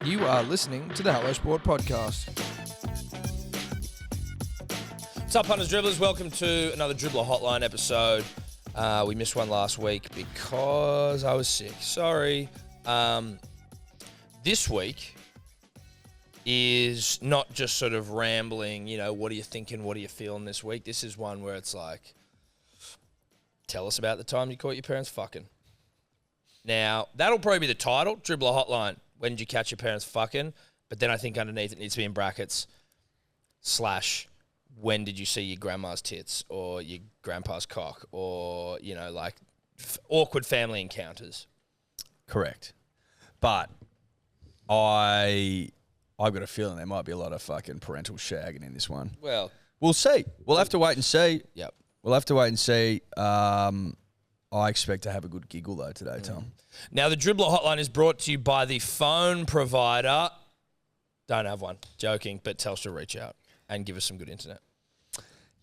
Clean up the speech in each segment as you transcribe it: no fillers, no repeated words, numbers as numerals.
You are listening to the Hello Sport Podcast. What's up, punters, dribblers? Welcome to another Dribbler Hotline episode. We missed one last week because I was sick. Sorry. This week is not just sort of rambling, what are you thinking, what are you feeling this week? This is one where it's like, tell us about the time you caught your parents fucking. Now, that'll probably be the title, Dribbler Hotline. When did you catch your parents fucking? But then I think underneath it needs to be in brackets, / when did you see your grandma's tits or your grandpa's cock or, awkward family encounters. Correct. But I've got a feeling there might be a lot of fucking parental shagging in this one. Well, we'll see. We'll have to wait and see. Yep. We'll have to wait and see. I expect to have a good giggle, though, today, Tom. Now, the Dribbler Hotline is brought to you by the phone provider. Don't have one. Joking, but Telstra reach out and give us some good internet.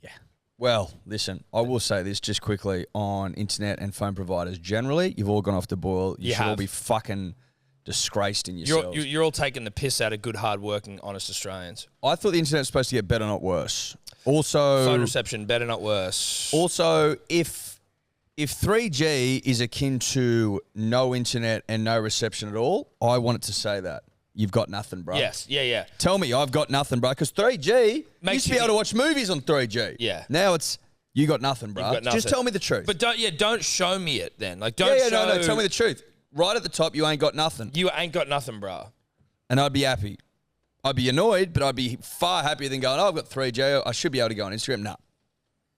Yeah. Well, listen, I will say this just quickly on internet and phone providers generally. You've all gone off the boil. You should all be fucking disgraced in yourselves. You're all taking the piss out of good, hard-working, honest Australians. I thought the internet was supposed to get better, not worse. Also, phone reception, better, not worse. Also, if 3G is akin to no internet and no reception at all, I want it to say that. You've got nothing, bro. Yes, yeah. Tell me I've got nothing, bro, because 3G, used to be able to watch movies on 3G. Yeah. Now it's, you got nothing, bro. Got nothing. Just tell me the truth. But don't show me it then. No, tell me the truth. Right at the top, you ain't got nothing. You ain't got nothing, bro. And I'd be happy. I'd be annoyed, but I'd be far happier than going, I've got 3G. I should be able to go on Instagram. No,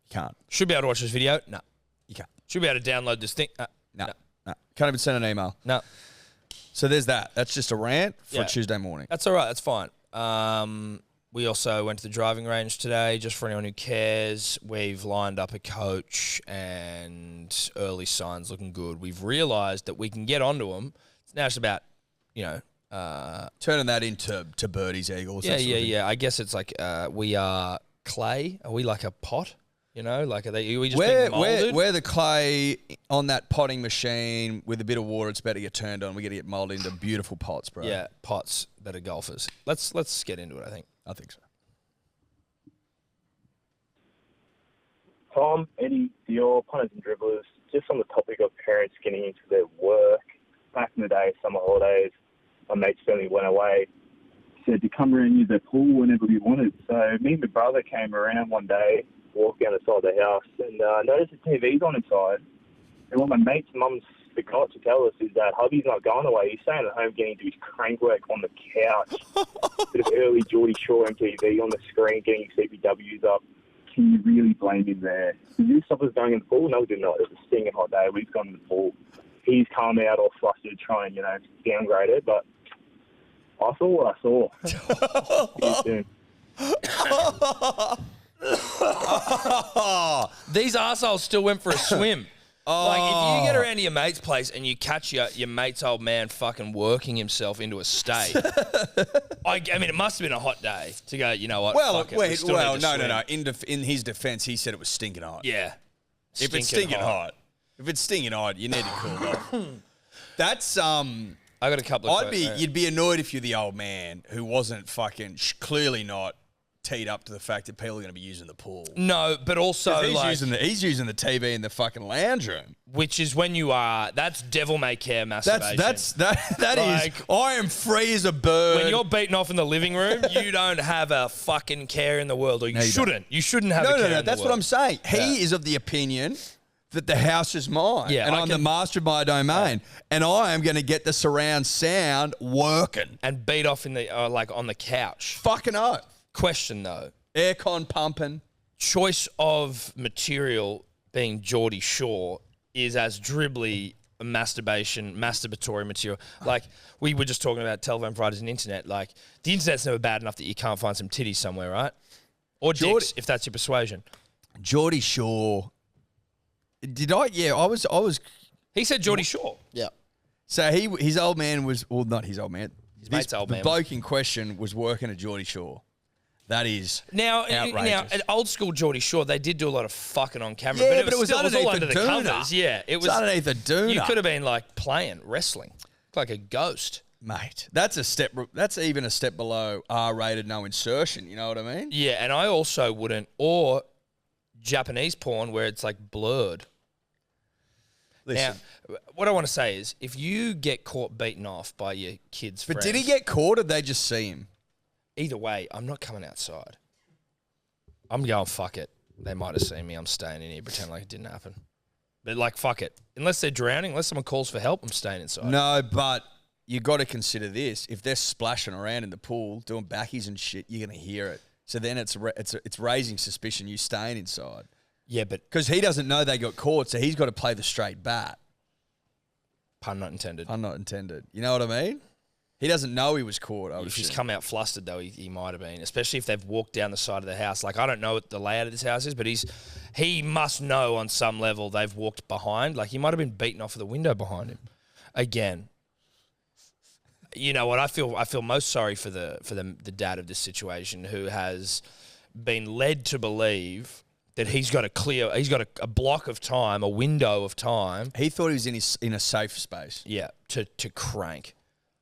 you can't. Should be able to watch this video. No, you can't. Should be able to download this thing. No. Can't even send an email. No. So there's that. That's just a rant for Tuesday morning. That's all right. That's fine. We also went to the driving range today, just for anyone who cares. We've lined up a coach and early signs looking good. We've realised that we can get onto them. It's now just about, turning that into birdies, eagles. Yeah. I guess it's like we are clay. Are we like a pot? Are we just being molded? We're the clay on that potting machine with a bit of water. It's better to get turned on. We got to get molded into beautiful pots, bro. Yeah, pots, better golfers. Let's get into it, I think so. Tom, Eddie, Dior, punters and dribblers, just on the topic of parents getting into their work. Back in the day, summer holidays, my mates family went away, said to come around and use their pool whenever we wanted. So me and my brother came around one day, walked down the side of the house, and noticed the TV's on inside. And what my mate's mum's forgot to tell us is that hubby's not going away. He's staying at home getting to his crank work on the couch. Bit of early Geordie Shore MTV on the screen, getting his CPWs up. Can you really blame him there? Did you stop us going in the pool? No, we did not. It was a stinging hot day. We've gone in the pool. He's come out all flustered, trying, downgrade it, but I saw what I saw. See you soon. These arseholes still went for a swim. Like, if you get around to your mate's place and you catch your mate's old man fucking working himself into a state, I mean, it must have been a hot day to go, you know what, Well, fuck it, we still need to swim. no. In his defense, he said it was stinking hot. Yeah. If it's stinking hot, you need to cool it off. That's, I got a couple of You'd be annoyed if you're the old man who wasn't fucking, clearly not teed up to the fact that people are going to be using the pool. No, but also he's using the TV in the fucking lounge room, which is when you are. That's devil may care masturbation. That is. I am free as a bird. When you're beating off in the living room, you don't have a fucking care in the world, or you shouldn't. You shouldn't have a care in the world. That's what I'm saying. He is of the opinion that the house is mine, and I'm the master of my domain, and I am going to get the surround sound working and beat off in the on the couch. Fucking oath. Question though, aircon pumping. Choice of material being Geordie Shore is as dribbly a masturbatory material. Like we were just talking about telephone providers and internet. Like the internet's never bad enough that you can't find some titties somewhere, right? Or dicks, if that's your persuasion. Geordie Shore. Did I? Yeah, I was. He said Geordie Shore. Yeah. So his old man was, well, not his old man. His mate's old man. The bloke in question was working at Geordie Shore. That is outrageous. Now, at old school Geordie Shore, they did do a lot of fucking on camera. Yeah, but it was underneath all under the doona. covers. Yeah, it was underneath the doona. You could have been like playing wrestling, like a ghost. Mate, that's even a step below R-rated, no insertion. You know what I mean? Yeah, and I also wouldn't, or Japanese porn where it's like blurred. Listen. Now, what I want to say is, if you get caught beaten off by your kids' But friends, did he get caught or did they just see him? Either way, I'm not coming outside. I'm going, fuck it. They might have seen me. I'm staying in here, pretend like it didn't happen. But like, fuck it. Unless they're drowning, unless someone calls for help, I'm staying inside. No, but you got to consider this. If they're splashing around in the pool, doing backies and shit, you're going to hear it. So then it's raising suspicion you staying inside. Yeah, but... Because he doesn't know they got caught, so he's got to play the straight bat. Pun not intended. Pun not intended. You know what I mean? He doesn't know he was caught. If he's come out flustered, though, he might have been. Especially if they've walked down the side of the house. Like, I don't know what the layout of this house is, but he must know on some level they've walked behind. Like, he might have been beaten off of the window behind him. Again, you know what? I feel most sorry for the dad of this situation, who has been led to believe that he's got a block of time, a window of time. He thought he was in a safe space. Yeah, to crank.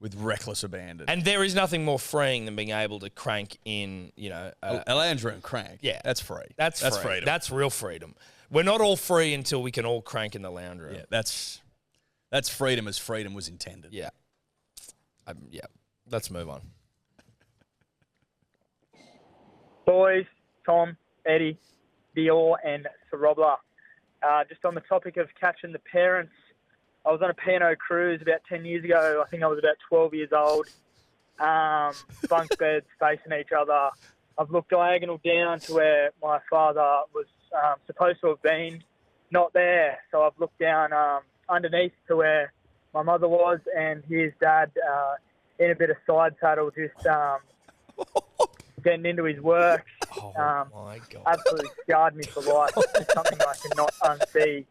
With reckless abandon. And there is nothing more freeing than being able to crank in, a lounge room crank. Yeah. That's free. That's freedom. That's real freedom. We're not all free until we can all crank in the lounge room. Yeah, that's freedom as freedom was intended. Yeah. Yeah. Let's move on. Boys, Tom, Eddie, Dior, and Dribbler. Just on the topic of catching the parents, I was on a P&O cruise about 10 years ago. I think I was about 12 years old. Bunk beds facing each other. I've looked diagonal down to where my father was supposed to have been, not there. So I've looked down underneath to where my mother was, and his dad in a bit of side saddle, just getting into his work. Oh, my God. Absolutely scarred me for life. It's something I cannot unsee.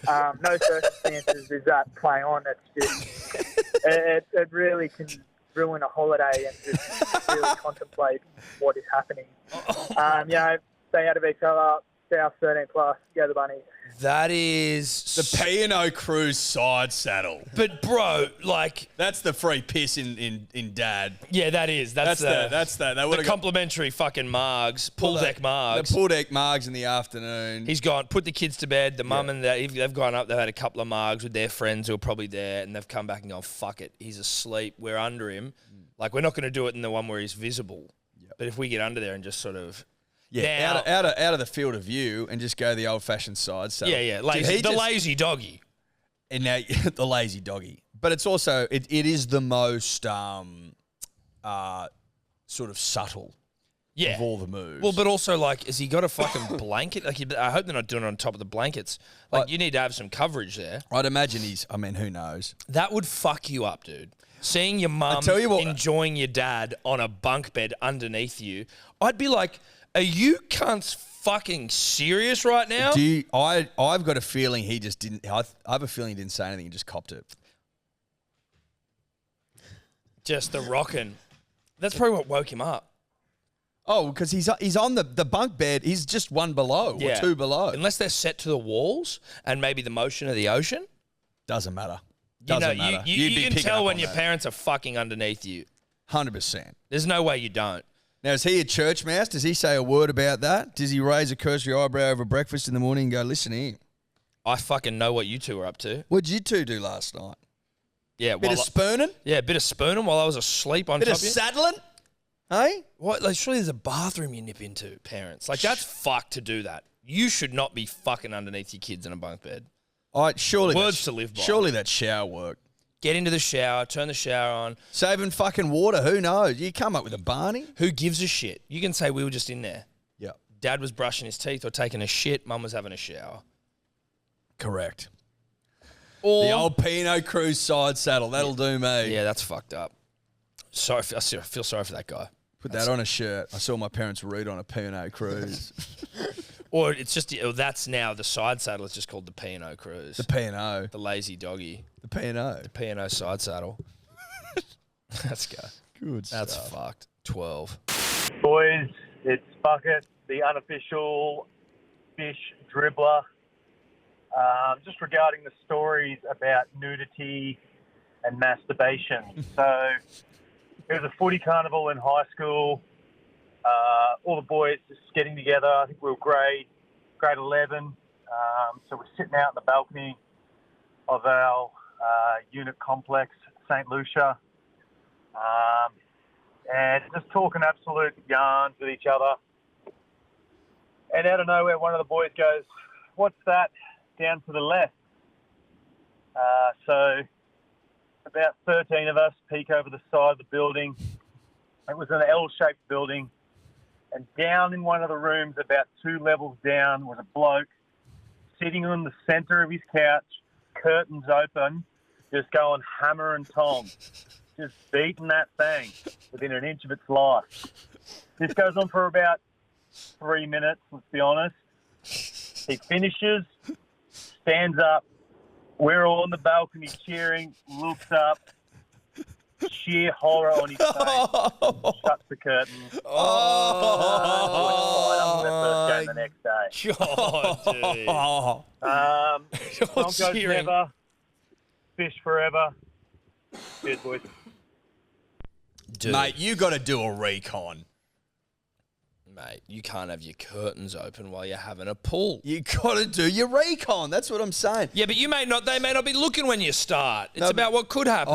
No circumstances is that playing on. It's just, it really can ruin a holiday and just really contemplate what is happening. Stay out of each other. South 13 plus. Go the Bunnies. That is the P&O Cruise side saddle. But bro, like that's the free piss in Dad. Yeah, that is. That's the complimentary fucking margs, pool deck margs. The pool deck margs in the afternoon. He's gone, put the kids to bed. The mum and they've gone up. They've had a couple of margs with their friends who are probably there, and they've come back and gone, fuck it, he's asleep. We're under him. Like, we're not going to do it in the one where he's visible. Yep. But if we get under there and just sort of. Yeah, out of the field of view and just go the old-fashioned side. So yeah, lazy doggy. And now the lazy doggy. But it's also, it is the most sort of subtle of all the moves. Well, but also, like, has he got a fucking blanket? Like, I hope they're not doing it on top of the blankets. Like, you need to have some coverage there. I'd imagine who knows? That would fuck you up, dude. Seeing your mum enjoying your dad on a bunk bed underneath you, I'd be like, are you cunts fucking serious right now? I've got a feeling he just didn't. I have a feeling he didn't say anything. He just copped it. Just the rocking. That's probably what woke him up. Oh, because he's on the bunk bed. He's just one below or two below. Unless they're set to the walls and maybe the motion of the ocean. Doesn't matter. You can tell when your parents are fucking underneath you. 100%. There's no way you don't. Now, is he a church mouse? Does he say a word about that? Does he raise a cursory eyebrow over breakfast in the morning and go, listen here? I fucking know what you two were up to. What did you two do last night? Yeah, bit of spooning? Yeah, a bit of spooning while I was asleep on top of you. Bit of saddling? Hey? What? Like, surely there's a bathroom you nip into, parents. Like, that's fucked to do that. You should not be fucking underneath your kids in a bunk bed. Surely words to live by. Surely that's shower work. Get into the shower, turn the shower on. Saving fucking water, who knows? You come up with a Barney. Who gives a shit? You can say we were just in there. Yeah. Dad was brushing his teeth or taking a shit. Mum was having a shower. Correct. Or the old P&O Cruise side saddle. That'll do me. Yeah, that's fucked up. Sorry, I feel sorry for that guy. Put that on a shirt. I saw my parents read on a P&O Cruise. Or it's just, that's now the side saddle. It's just called the P&O Cruise. The P&O. The lazy doggy. The P&O. The P&O side saddle. Let's go. Good That's stuff. fucked. 12. Boys, it's Bucket, the unofficial fish dribbler. Just regarding the stories about nudity and masturbation. So it was a footy carnival in high school. All the boys just getting together. I think we were grade 11. So we're sitting out in the balcony of our unit complex, St. Lucia, and just talking absolute yarns with each other. And out of nowhere, one of the boys goes, "What's that down to the left?" So about 13 of us peek over the side of the building. It was an L-shaped building. And down in one of the rooms, about 2 levels down, was a bloke sitting on the centre of his couch, curtains open, just going hammer and tong, just beating that thing within an inch of its life. This goes on for about 3 minutes, let's be honest. He finishes, stands up. We're all on the balcony cheering, looks up, sheer horror on his face, shuts the curtain. I'm the first game the next day. God, dude. Broncos never, fish forever. Cheers, boys. Dude. Mate, you got to do a recon. Mate, you can't have your curtains open while you're having a pull. You got to do your recon. That's what I'm saying. Yeah, but they may not be looking when you start. It's about what could happen.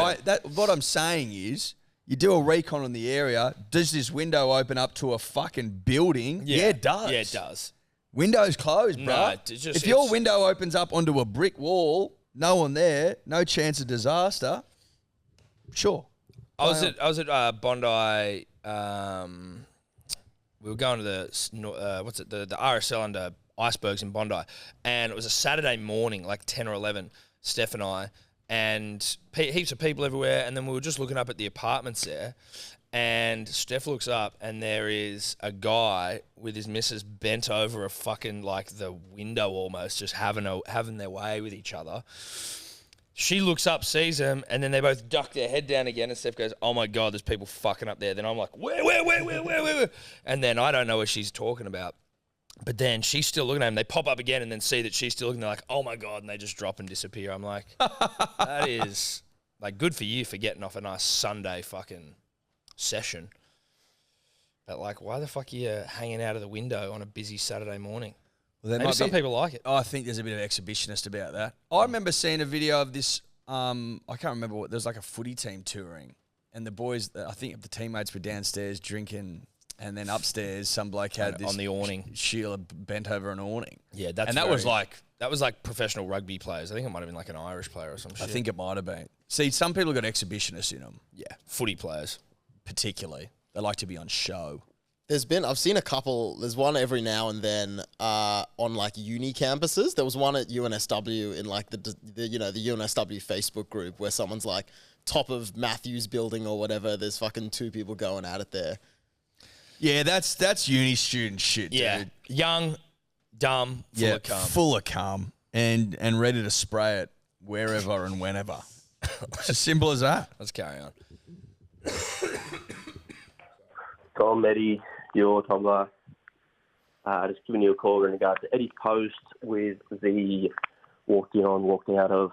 What I'm saying is, you do a recon on the area. Does this window open up to a fucking building? Yeah, it does. Yeah, it does. Window's closed, bro. No, if your window opens up onto a brick wall, no one there, no chance of disaster. Sure. I was at Bondi. We were going to the RSL under Icebergs in Bondi, and it was a Saturday morning, like 10 or 11, Steph and I, and heaps of people everywhere, and then we were just looking up at the apartments there, and Steph looks up, and there is a guy with his missus bent over a fucking, like, the window almost, just having their way with each other. She looks up, sees him, and then they both duck their head down again, and Steph goes, "Oh my God, there's people fucking up there." Then I'm like, where? And then I don't know what she's talking about. But then she's still looking at him. They pop up again and then see that she's still looking. They're like, "Oh my God," and they just drop and disappear. I'm like, that is, like, good for you for getting off a nice Sunday fucking session. But, like, why the fuck are you hanging out of the window on a busy Saturday morning? Well, maybe some people like it. I think there's a bit of exhibitionist about that. I remember seeing a video of this. I can't remember what. There's like a footy team touring, and the boys. I think the teammates were downstairs drinking, and then upstairs some bloke had this on the awning. Sheila bent over an awning. Yeah, that was like professional rugby players. I think it might have been like an Irish player or some shit. I think it might have been. See, some people got exhibitionists in them. Yeah, footy players particularly. They like to be on show. I've seen a couple, there's one every now and then on like uni campuses. There was one at UNSW in like the UNSW Facebook group where someone's like top of Matthews building or whatever. There's fucking 2 people going at it there. Yeah, that's uni student shit, dude. Young, dumb, full of cum and ready to spray it wherever and whenever. It's as simple as that. Let's carry on. Tom, Eddie, your Tumblr. Just giving you a call in regards to Eddie's post with the walked out of,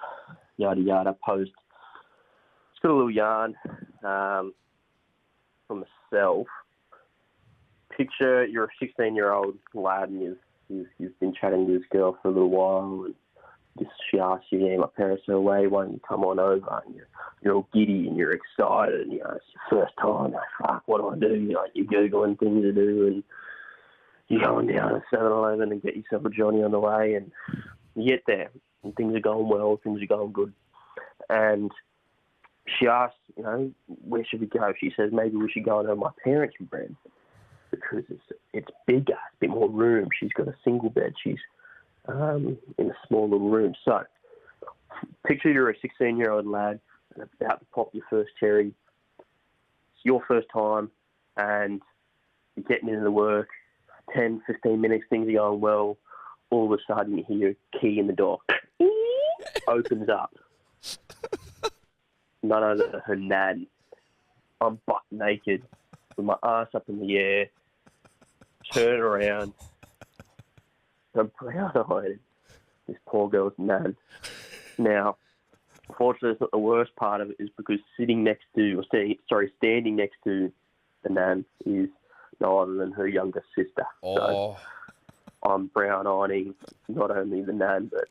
yada yada post. Just got a little yarn from myself. Picture you're a 16-year-old lad and you've been chatting to this girl for a little while, and she asks you, "Yeah, my parents are away, why don't you come on over?" And you're all giddy and you're excited, and it's your first time. Like, fuck, what do I do? You're Googling things to do, and you're going down to 7-Eleven and get yourself a Johnny on the way, and you get there, and things are going well, things are going good. And she asks, where should we go? She says, maybe we should go to my parents' bed because it's bigger, it's a bit more room. She's got a single bed. She's in a small little room. So, picture you're a 16-year-old lad and about to pop your first cherry. It's your first time, and you're getting into the work. 10, 15 minutes, things are going well. All of a sudden, you hear a key in the door. Opens up. None other than her nan. I'm butt naked with my ass up in the air. Turn around. I'm proud-eyed. This poor girl's nan. Now, Unfortunately, it's not the worst part of it is because standing next to the nan is no other than her younger sister. So I'm brown-eyeing not only the nan, but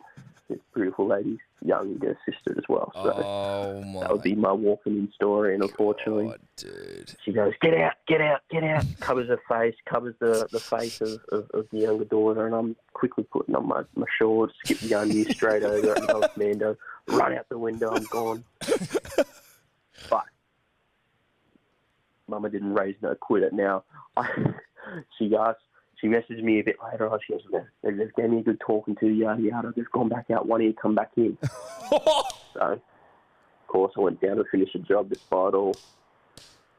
this beautiful lady's younger sister as well. So that would be my walking-in story, and unfortunately, she goes, get out, get out, get out, covers her face, covers the face of the younger daughter, and I'm quickly putting on my shorts, skip the undies straight over, and tell Mando, run out the window, I'm gone. But Mama didn't raise no quitter. Now, she messaged me a bit later on. She goes, they just gave me a good talking to, yada, yada. I've just gone back out one ear, come back in. So, of course, I went down to finish the job despite all.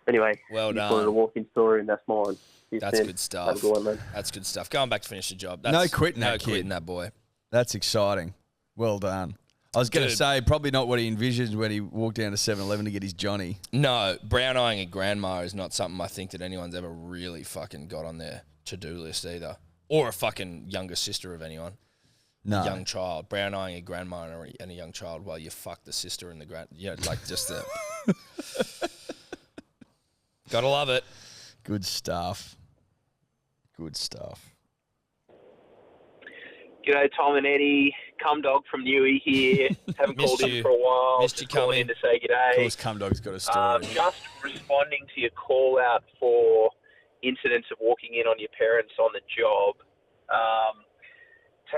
Anyway, well done. Wanted a walk-in story, and that's mine. That's good stuff. Have a good one, mate. That's good stuff. Going back to finish the job. No quitting that No kid. quitting that boy. That's exciting. Well done. I was going to say, probably not what he envisioned when he walked down to 7-Eleven to get his Johnny. No, brown-eyeing a grandma is not something I think that anyone's ever really fucking got on their to-do list either. Or a fucking younger sister of anyone. No. A young child. Brown-eyeing a grandma and a young child while you fuck the sister and the grand... Yeah, like just the... Gotta love it. Good stuff. Good stuff. G'day, Tom and Eddie. Cum Dog from Newey here. Haven't called in for a while. Missed you calling in to say g'day. Of course, Cum Dog's got a story. Just responding to your call out for incidents of walking in on your parents on the job.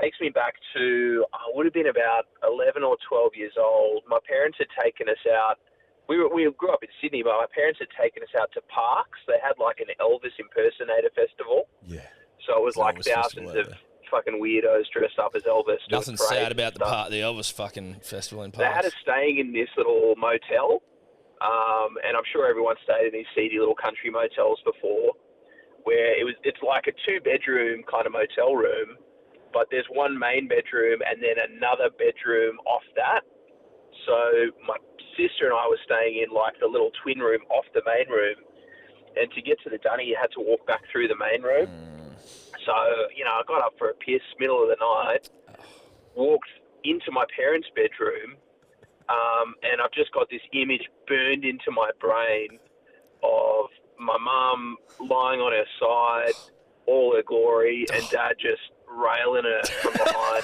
Takes me back to, I would have been about 11 or 12 years old. My parents had taken us out. We grew up in Sydney, but my parents had taken us out to parks. They had like an Elvis impersonator festival. Yeah. So it was like Elvis thousands of fucking weirdos dressed up as Elvis. Nothing sad about the Elvis fucking festival in Parks. They had us staying in this little motel, and I'm sure everyone's stayed in these seedy little country motels before, where it's like a 2-bedroom kind of motel room, but there's one main bedroom and then another bedroom off that. So my sister and I were staying in like the little twin room off the main room, and to get to the dunny, you had to walk back through the main room. So, I got up for a piss, middle of the night, walked into my parents' bedroom, and I've just got this image burned into my brain of my mum lying on her side, all her glory, and Dad just railing her from behind.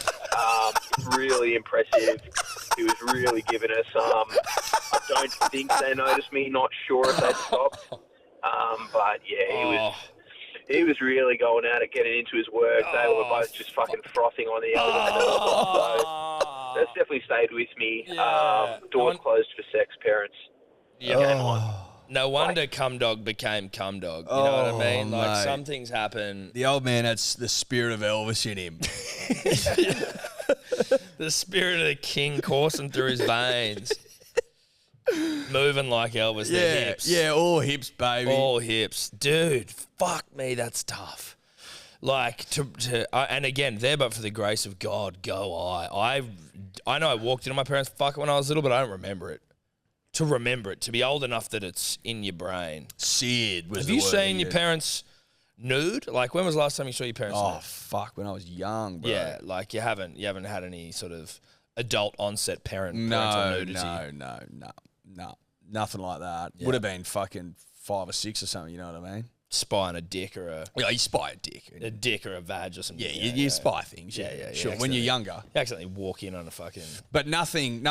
Really impressive. He was really giving her some. I don't think they noticed me, not sure if they'd stopped. But, yeah, he was really going at it, getting into his work. They were both just fucking frothing on the elevator. So that's definitely stayed with me. Doors closed for sex, parents. Yeah. No wonder Cum Dog became Cum Dog. You know what I mean? Like, mate. some things happen. The old man had the spirit of Elvis in him. The spirit of the king coursing through his veins. Moving like Elvis, the hips. Yeah, all hips, baby. All hips. Dude, fuck me, that's tough. Like, and again, there but for the grace of God, go I. I know I walked into my parents' fuck when I was little, but I don't remember it. To remember it, to be old enough that it's in your brain. Seared was Have the you word seen he your used. parents nude? Like, when was the last time you saw your parents nude? Oh, fuck, when I was young, bro. Yeah, like you haven't had any sort of adult onset parental No, nudity. no. Nothing like that. Yeah. Would have been fucking 5 or 6 or something, you know what I mean? Spying a dick or Yeah, you spy a dick. or a vag or something. Yeah, you spy things. Yeah. Sure, when you're younger. You accidentally walk in on a fucking But nothing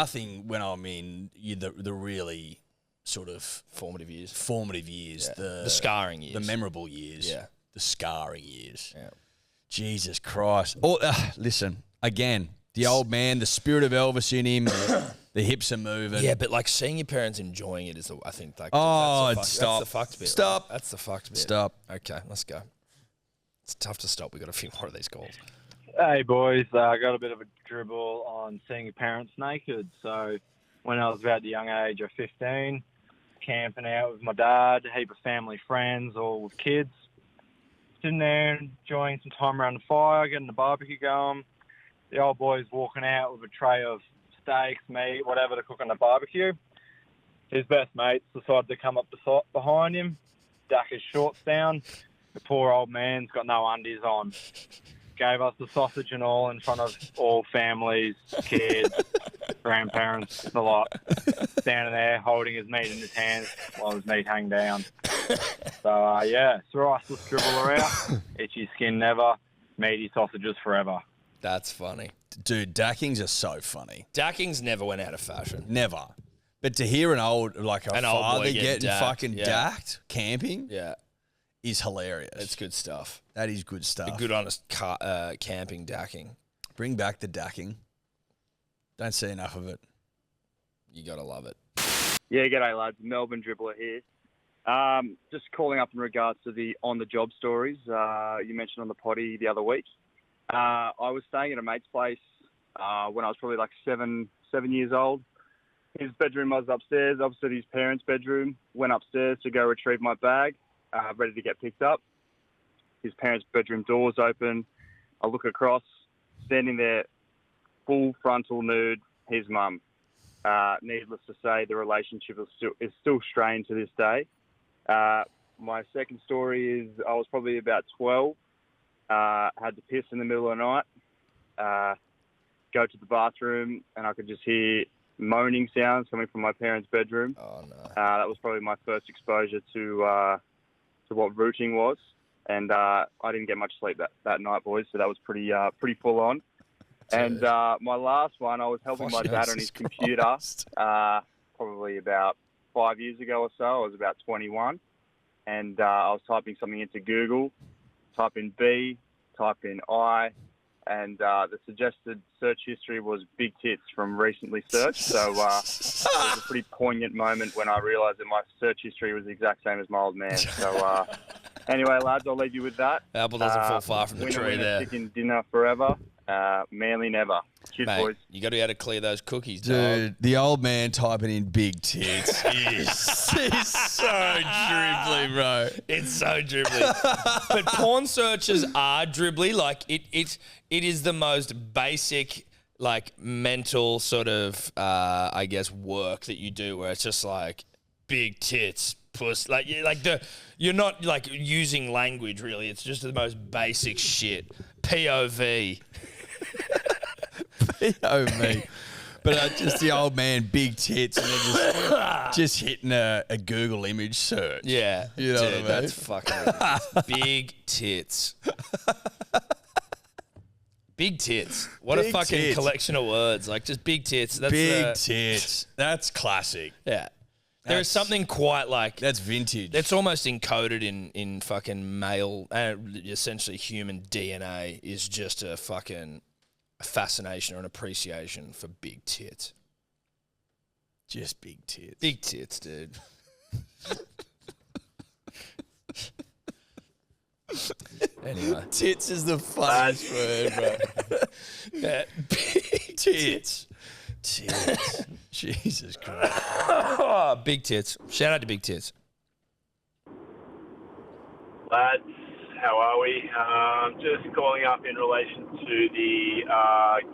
when I'm in the really sort of formative years. Yeah. The scarring years. The memorable years. Yeah. The scarring years. Yeah. Jesus Christ. Listen, again, the old man, the spirit of Elvis in him, the hips are moving. Yeah, but like seeing your parents enjoying it is, I think, like, stop. That's the fucked bit. Stop. Right? That's the fucked bit. Stop. Okay, let's go. It's tough to stop. We've got a few more of these calls. Hey, boys. I got a bit of a dribble on seeing your parents naked. So when I was about the young age of 15, camping out with my dad, a heap of family friends, all with kids. Sitting there enjoying some time around the fire, getting the barbecue going. The old boy's walking out with a tray of steaks, meat, whatever to cook on the barbecue. His best mates decided to come up behind him, duck his shorts down. The poor old man's got no undies on. Gave us the sausage and all in front of all families, kids, grandparents, the lot, standing there holding his meat in his hands while his meat hang down. So, yeah, thriceless dribbler out, itchy skin never, meaty sausages forever. That's funny. Dude, dackings are so funny. Dackings never went out of fashion. Never. But to hear an old father boy getting dacked, fucking yeah. dacked camping is hilarious. It's good stuff. That is good stuff. A good, honest camping dacking. Bring back the dacking. Don't see enough of it. You got to love it. Yeah, g'day, lads. Melbourne Dribbler here. Just calling up in regards to the on-the-job stories you mentioned on the potty the other week. I was staying at a mate's place when I was probably like seven years old. His bedroom was upstairs, opposite his parents' bedroom. Went upstairs to go retrieve my bag, ready to get picked up. His parents' bedroom door's open. I look across, standing there, full frontal nude, his mum. Needless to say, the relationship is still strained to this day. My second story is I was probably about 12. Had to piss in the middle of the night. Go to the bathroom, and I could just hear moaning sounds coming from my parents' bedroom. Oh, no. That was probably my first exposure to what rooting was. And I didn't get much sleep that night, boys, so that was pretty full on. And my last one, I was helping my dad on his computer probably about 5 years ago or so. I was about 21. And I was typing something into Google, type in B, type in I, and the suggested search history was big tits from recently searched. So it was a pretty poignant moment when I realised that my search history was the exact same as my old man. So anyway, lads, I'll leave you with that. The apple doesn't fall far from the tree winner, there. Chicken dinner forever. Manly never. Cheers, Mate, boys. you got to be able to clear those cookies, Dude, dog. the old man typing in big tits is so dribbly, bro. It's so dribbly. But porn searches are dribbly. Like, it is the most basic, like, mental sort of, I guess, work that you do where it's just like big tits, puss. Like, you're not, like, using language, really. It's just the most basic shit. POV. POV. But just the old man, big tits, and then just hitting a Google image search. Yeah. You know Dude, what I mean? that's fucking ridiculous. Big tits. Big tits. What Big a fucking tits. collection of words. Like, just big tits. That's Big tits. That's classic. Yeah. There is something quite like... That's vintage. It's almost encoded in fucking male, essentially human DNA is just a fucking fascination or an appreciation for big tits. Just big tits. Big tits, dude. Anyway. Tits is the funniest word, bro. Yeah. Big tits. Tits. Jesus Christ. Big tits. Shout out to big tits. Lads, how are we? Just calling up in relation to the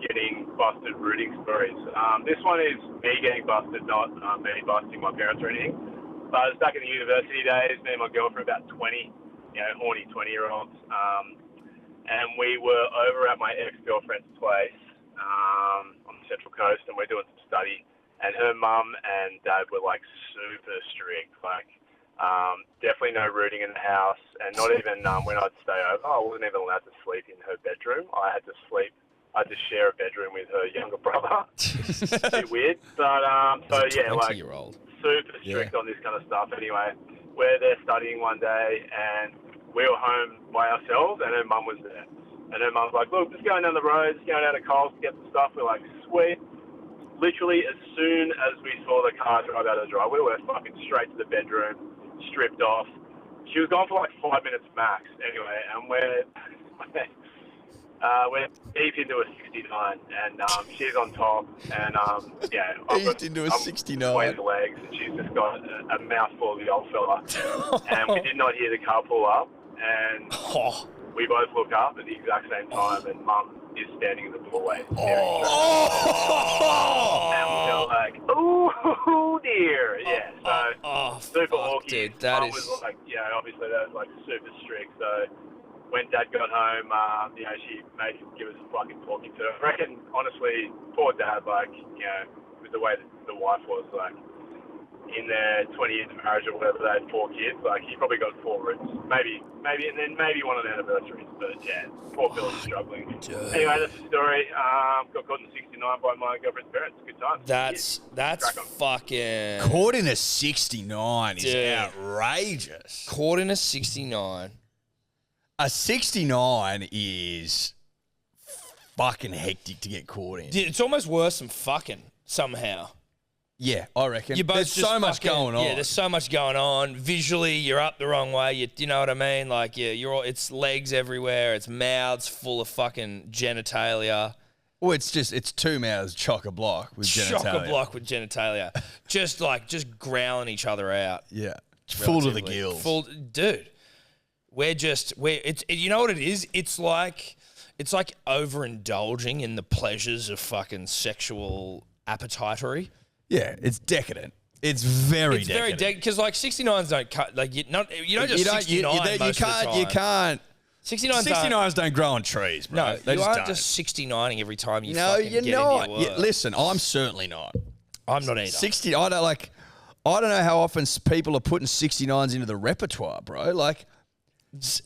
getting busted rooting stories. This one is me getting busted, not me busting my parents or anything. But it was back in the university days, me and my girlfriend, about 20, horny 20-year-olds. And we were over at my ex-girlfriend's place on the Central Coast, and we're doing some study. And her mum and dad were, like, super strict. Like, definitely no rooting in the house. And not even when I'd stay over, I wasn't even allowed to sleep in her bedroom. I had to share a bedroom with her younger brother. A bit weird. But, so, yeah, like, super strict on this kind of stuff. Anyway, we're there studying one day, and we were home by ourselves, and her mum was there. And her mum's like, look, just going down the road, just going down to Coles to get some stuff. We're like, sweet. Literally, as soon as we saw the car drive out of the driveway, we were fucking straight to the bedroom, stripped off. She was gone for like 5 minutes max, anyway, and we're deep into a 69, and she's on top, and yeah, Deep into a 69. Between the legs, and she's just got a mouthful of the old fella, and we did not hear the car pull up, and we both look up at the exact same time, and Mum is standing in the doorway. And we're like, oh dear, yeah. So super awkward. That was like, obviously that was like super strict. So when Dad got home, she made him give us a fucking talking to. I reckon, honestly, poor Dad, like, the way that the wife was. Like, in their 20 years of marriage or whatever, they had 4 kids. Like, he probably got 4 roots. Maybe, and then maybe one on anniversaries. But, yeah, poor Phil's struggling. Anyway, that's the story. Got caught in the 69 by my girlfriend's parents. Good time. That's fucking... Caught in a 69 is Dude. outrageous. Caught in a 69. A 69 is fucking hectic to get caught in. Dude, it's almost worse than fucking somehow. Yeah, I reckon. You're both There's just so much fucking- going on. Yeah, there's so much going on. Visually, you're up the wrong way. You know what I mean? Like, yeah, it's legs everywhere. It's mouths full of fucking genitalia. Well, it's 2 mouths chock-a-block with genitalia. Chock-a-block with genitalia. just growling each other out. Yeah. Full to the Relatively. gills. Dude, you know what it is? It's like overindulging in the pleasures of fucking sexual appetitery. Yeah, it's decadent. It's very It's decadent. very because like 69s don't cut like you don't just 69 most of the time. You can't. 69s don't grow on trees, bro. No, They you just aren't don't. just 69ing every time you No, fucking you're get not. into your work. Listen, I'm certainly not. I'm not either. 60. I don't know how often people are putting 69s into the repertoire, bro. Like. Listen.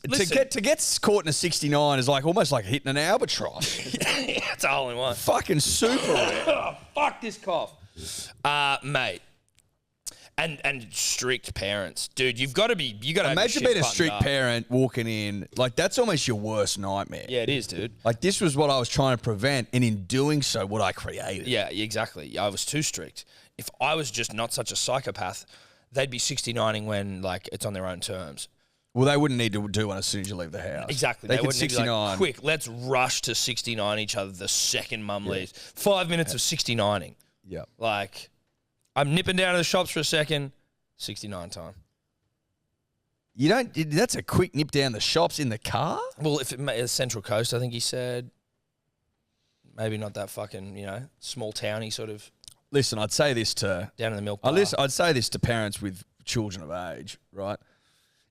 To get caught in a 69 is like almost like hitting an albatross. It's a hole in one. Fucking super rare. Oh, fuck this cough. Mate. And strict parents. Dude, you got to Imagine have your being shit a strict buttoned up. parent walking in. Like, that's almost your worst nightmare. Yeah, it is, dude. Like, this was what I was trying to prevent, and in doing so, what I created. Yeah, exactly. I was too strict. If I was just not such a psychopath, they'd be 69ing when, like, it's on their own terms. Well, they wouldn't need to do one as soon as you leave the house. Exactly. They could wouldn't be 69. like, quick, let's rush to 69 each other the second mum leaves. 5 minutes of 69ing. Yeah. Like, I'm nipping down to the shops for a second, 69 time. You don't. That's a quick nip down the shops in the car. Well, if it's Central Coast, I think he said, maybe not that fucking, small towny sort of. Listen, I'd say this to down in the milk bar. I'd say this to parents with children of age, right?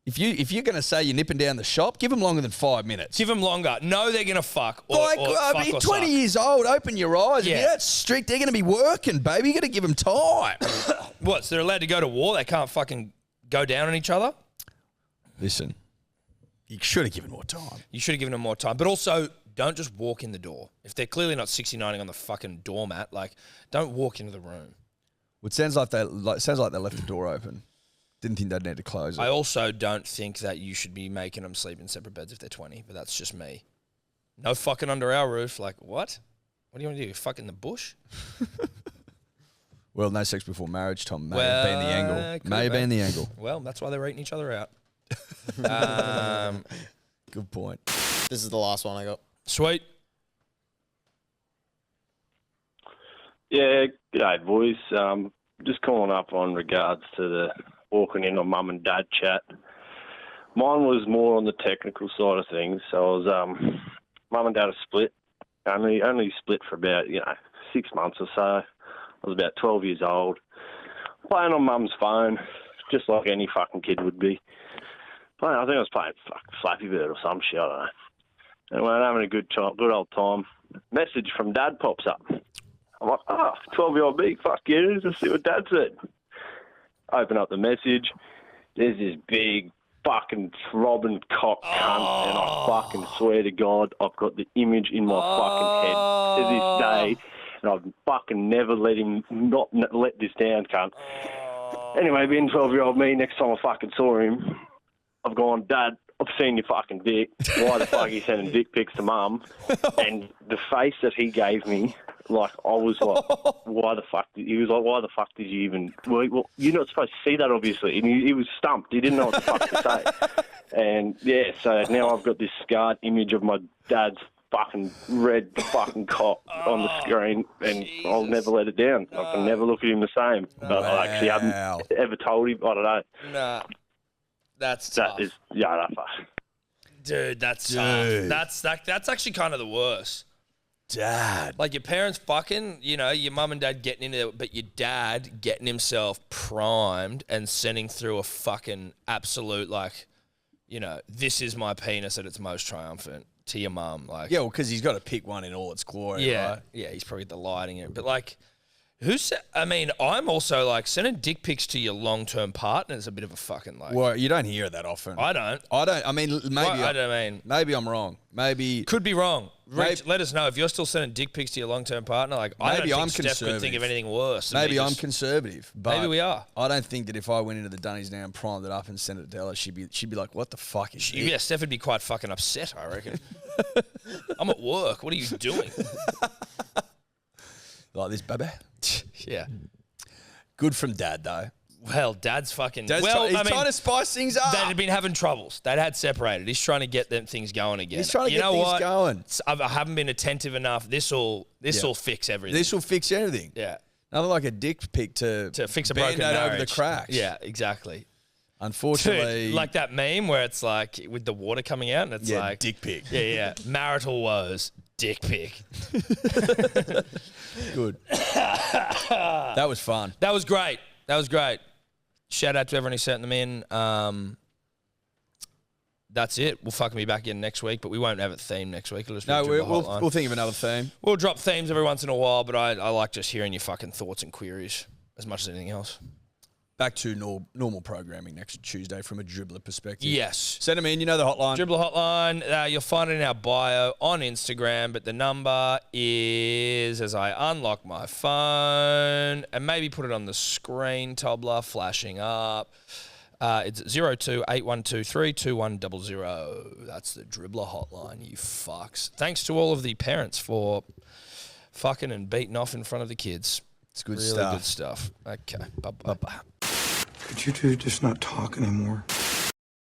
If you're going to say you're nipping down the shop, give them longer than 5 minutes. Give them longer. No, they're going to fuck. Or, Like, or I fuck mean, or 20 suck. years old, open your eyes. Yeah. If you're that strict, they're going to be working, baby. You got to give them time. What? So they're allowed to go to war? They can't fucking go down on each other? Listen, you should have given more time. You should have given them more time. But also, don't just walk in the door. If they're clearly not 69ing on the fucking doormat, like, don't walk into the room. Well, it sounds like they left the door open. Didn't think they'd need to close it. I also don't think that you should be making them sleep in separate beds if they're 20, but that's just me. No fucking under our roof. Like, what? What do you want to do? Fuck in the bush? Well, no sex before marriage, Tom. May have been the angle. could May have been the angle. Well, that's why they're eating each other out. Good point. This is the last one I got. Sweet. Yeah, g'day, boys. Just calling up on regards to the walking in on mum and dad chat. Mine was more on the technical side of things. So I was, mum and dad are split. Only split for about, 6 months or so. I was about 12 years old. Playing on mum's phone, just like any fucking kid would be. I think I was playing Flappy Bird or some shit, I don't know. And when I'm having a good old time, message from dad pops up. I'm like, 12-year-old me, fuck yeah, just see what dad said. Open up the message. There's this big fucking throbbing cock cunt, and I fucking swear to God, I've got the image in my fucking head to this day, and I've fucking never let him not let this down, cunt. Anyway, being 12-year-old me, next time I fucking saw him, I've gone, Dad, I've seen your fucking dick. Why the fuck are you sending dick pics to Mum? And the face that he gave me, like, I was like, why the fuck? He was like, why the fuck did you even? Well, you're not supposed to see that, obviously. And he was stumped. He didn't know what the fuck to say. And yeah, so now I've got this scarred image of my dad's fucking red fucking cock on the screen, and I'll never let it down. I can never look at him the same. But I actually haven't ever told him. I don't know. Nah. That's tough. That is, yeah, that's Dude, that's tough. That's actually kind of the worst. Dad. Like your parents fucking, your mum and dad getting into it, but your dad getting himself primed and sending through a fucking absolute, like, this is my penis at its most triumphant to your mum. Like, Yeah, well, because he's got to pick one in all its glory, yeah, right? yeah, he's probably delighting in it. But like, I'm also like sending dick pics to your long-term partner is a bit of a fucking like. Well, you don't hear it that often. I don't. I mean, maybe. Maybe I'm wrong. Maybe could be wrong. Rich, let us know if you're still sending dick pics to your long-term partner. Like, I don't think Steph could think of anything worse. Maybe I'm conservative. But maybe we are. I don't think that if I went into the Dunnies now and primed it up and sent it to Ella, she'd be like, "What the fuck is this?" Yeah, Steph would be quite fucking upset. I reckon. I'm at work. What are you doing? Like this, baby. Yeah. Good from Dad though. Well, Dad's fucking. He's trying to spice things up. They had been having troubles. They'd had separated. He's trying to get them things going again. He's trying to get things going. I haven't been attentive enough. This'll fix everything. This will fix everything. Yeah. Nothing like a dick pic to fix a broken marriage over the cracks. Yeah, exactly. Unfortunately, Dude, like that meme where it's like with the water coming out and it's like dick pic. Yeah. Marital woes, dick pic. Good. That was fun. That was great. Shout out to everyone who sent them in. That's it. We'll fucking be back again next week, but we won't have a theme next week. We'll think of another theme. We'll drop themes every once in a while, but I like just hearing your fucking thoughts and queries as much as anything else. Back to normal programming next Tuesday from a dribbler perspective. Yes. Send them in. You know the hotline. Dribbler hotline. You'll find it in our bio on Instagram, but the number is, as I unlock my phone, and maybe put it on the screen, Tobler, flashing up. It's 02-8123-2100. That's the Dribbler hotline, you fucks. Thanks to all of the parents for fucking and beating off in front of the kids. It's good really stuff. Good stuff. Okay. Bye-bye. Could you two just not talk anymore?